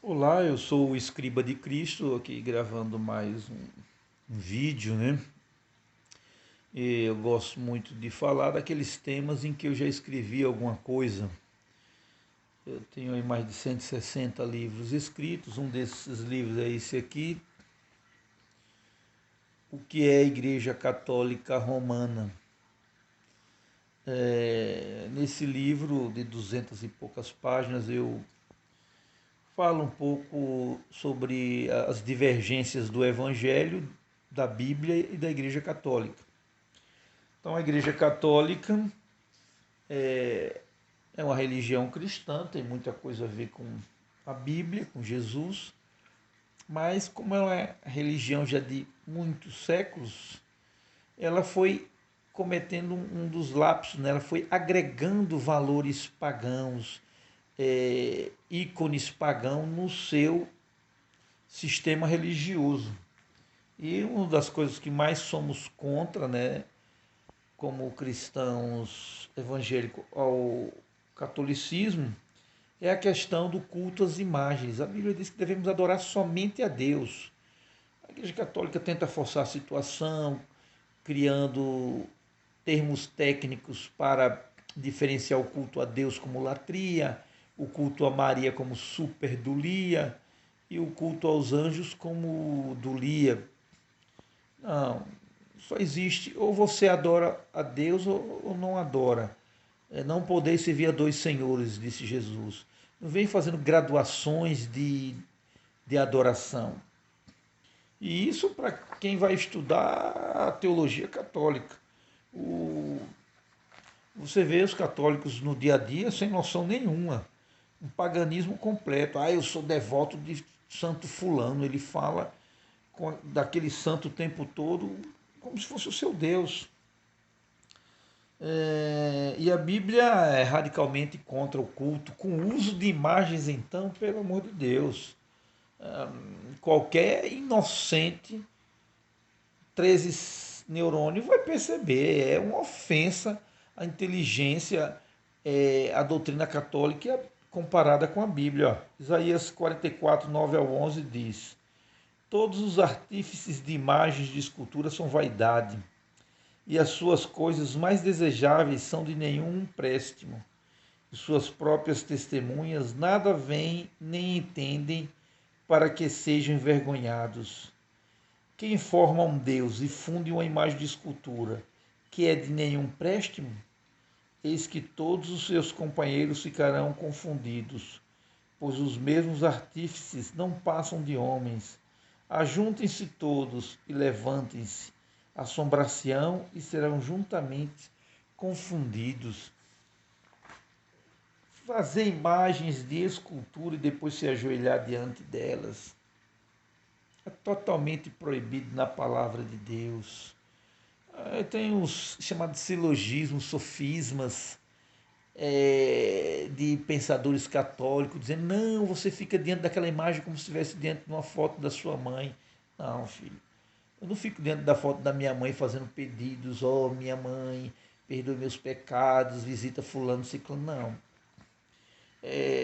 Olá, eu sou o Escriba de Cristo, aqui gravando mais um vídeo, né? E eu gosto muito de falar daqueles temas em que eu já escrevi alguma coisa. Eu tenho aí mais de 160 livros escritos, um desses livros é esse aqui, O que é a Igreja Católica Romana. Nesse livro de 200 e poucas páginas eu falo um pouco sobre as divergências do Evangelho, da Bíblia e da Igreja Católica. Então, a Igreja Católica é uma religião cristã, tem muita coisa a ver com a Bíblia, com Jesus, mas como ela é religião já de muitos séculos, ela foi cometendo um dos lapsos, né? Ela foi agregando valores pagãos, ícones pagãos no seu sistema religioso. E uma das coisas que mais somos contra, né, como cristãos evangélicos ao catolicismo, é a questão do culto às imagens. A Bíblia diz que devemos adorar somente a Deus. A Igreja Católica tenta forçar a situação, criando termos técnicos para diferenciar o culto a Deus como latria, o culto a Maria como superdulia e o culto aos anjos como dulia. Não, só existe ou você adora a Deus ou não adora. Não podeis servir a dois senhores, disse Jesus. Não vem fazendo graduações de adoração. E isso para quem vai estudar a teologia católica. O, você vê os católicos no dia a dia sem noção nenhuma. Um paganismo completo. Ah, eu sou devoto de santo fulano. Ele fala daquele santo o tempo todo como se fosse o seu Deus. E a Bíblia é radicalmente contra o culto, com uso de imagens, então, pelo amor de Deus. Qualquer inocente, 13 neurônios, vai perceber, é uma ofensa à inteligência, à doutrina católica comparada com a Bíblia. Ó. Isaías 44, 9 ao 11 diz: Todos os artífices de imagens de escultura são vaidade, e as suas coisas mais desejáveis são de nenhum empréstimo. E suas próprias testemunhas nada veem nem entendem para que sejam envergonhados. Quem forma um Deus e funde uma imagem de escultura que é de nenhum empréstimo, eis que todos os seus companheiros ficarão confundidos, pois os mesmos artífices não passam de homens. Ajuntem-se todos e levantem-se, assombração e serão juntamente confundidos. Fazer imagens de escultura e depois se ajoelhar diante delas é totalmente proibido na palavra de Deus. Tem os chamados silogismos, sofismas, de pensadores católicos, dizendo, não, você fica diante daquela imagem como se estivesse diante de uma foto da sua mãe. Não, filho. Eu não fico diante da foto da minha mãe fazendo pedidos, ó, minha mãe, perdoe meus pecados, visita fulano, ciclano, não.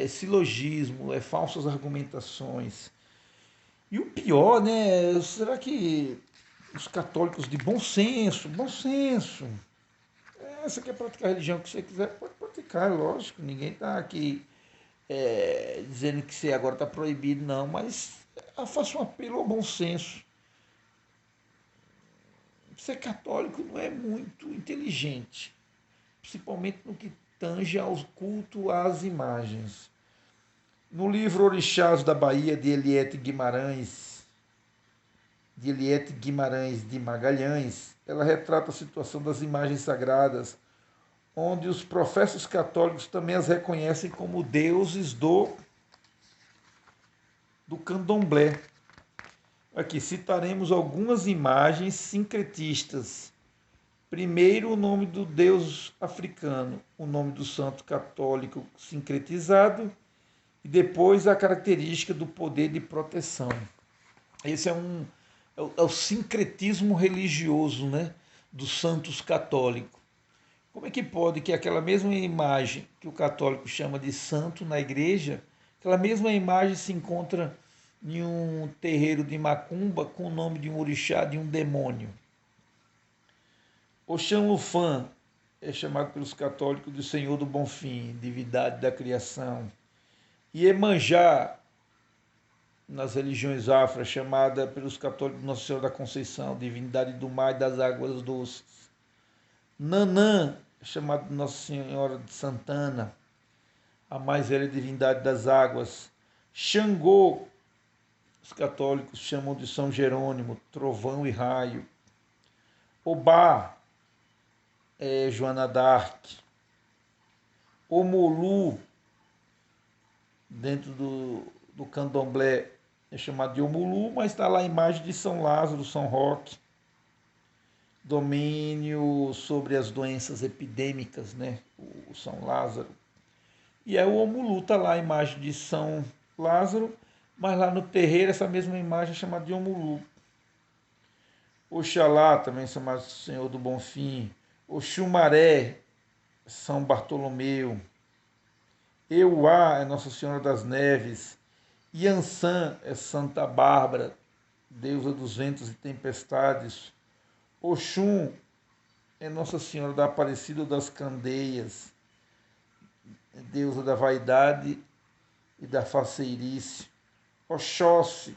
Silogismo, falsas argumentações. E o pior, né, será que os católicos de bom senso, você quer praticar a religião que você quiser, pode praticar, lógico, ninguém está aqui dizendo que você agora está proibido, não, mas faça um apelo ao bom senso. Ser católico não é muito inteligente, principalmente no que tange ao culto às imagens. No livro Orixás da Bahia, de Eliette Guimarães de Magalhães, ela retrata a situação das imagens sagradas, onde os professos católicos também as reconhecem como deuses do candomblé. Aqui citaremos algumas imagens sincretistas. Primeiro, o nome do deus africano, o nome do santo católico sincretizado, e depois a característica do poder de proteção. Esse é o sincretismo religioso, né, dos santos católicos. Como é que pode que aquela mesma imagem que o católico chama de santo na igreja Aquela mesma imagem se encontra em um terreiro de macumba com o nome de um orixá, de um demônio. Oxã-Lufã é chamado pelos católicos de Senhor do Bonfim, divindade da criação. Iemanjá, nas religiões afro, é chamada pelos católicos de Nossa Senhora da Conceição, divindade do mar e das águas doces. Nanã, é chamada de Nossa Senhora de Santana, a mais velha divindade das águas. Xangô, os católicos chamam de São Jerônimo, trovão e raio. Obá é Joana d'Arc. Omolu, dentro do candomblé, é chamado de Omulu, mas está lá a imagem de São Lázaro, São Roque. Domínio sobre as doenças epidêmicas, né? O São Lázaro. E aí o Omulu está lá a imagem de São Lázaro, mas lá no terreiro essa mesma imagem é chamada de Omulu. Oxalá, também chamado Senhor do Bonfim. Oxumaré, São Bartolomeu. Euá é Nossa Senhora das Neves. Iansã é Santa Bárbara, deusa dos ventos e tempestades. Oxum é Nossa Senhora da Aparecida das Candeias, deusa da vaidade e da faceirice. Oxóssi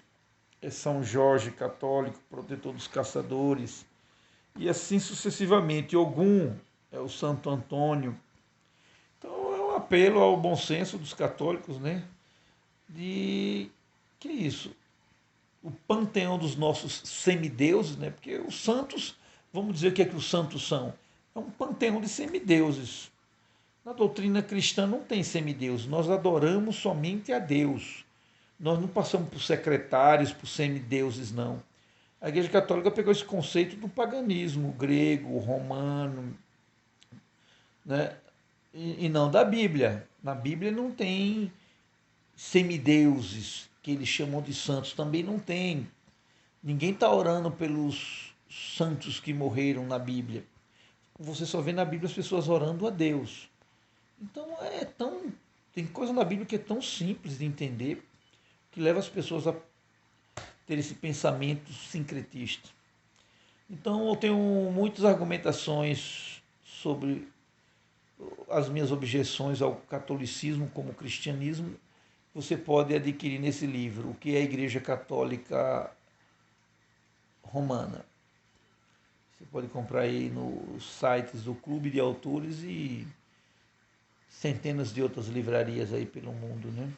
é São Jorge católico, protetor dos caçadores. E assim sucessivamente. Ogum é o Santo Antônio. Então é um apelo ao bom senso dos católicos, né? De que é isso? O panteão dos nossos semideuses, né? Porque os santos, vamos dizer o que é que os santos são? É um panteão de semideuses. Na doutrina cristã não tem semideuses, nós adoramos somente a Deus. Nós não passamos por secretários, por semideuses, não. A Igreja Católica pegou esse conceito do paganismo grego, romano, né? E não da Bíblia. Na Bíblia não tem semideuses, que eles chamam de santos, também não tem. Ninguém está orando pelos santos que morreram na Bíblia. Você só vê na Bíblia as pessoas orando a Deus. Então é tão. Tem coisa na Bíblia que é tão simples de entender que leva as pessoas a ter esse pensamento sincretista. Então eu tenho muitas argumentações sobre as minhas objeções ao catolicismo como cristianismo. Você pode adquirir nesse livro, O que é a Igreja Católica Romana. Você pode comprar aí nos sites do Clube de Autores e centenas de outras livrarias aí pelo mundo, né?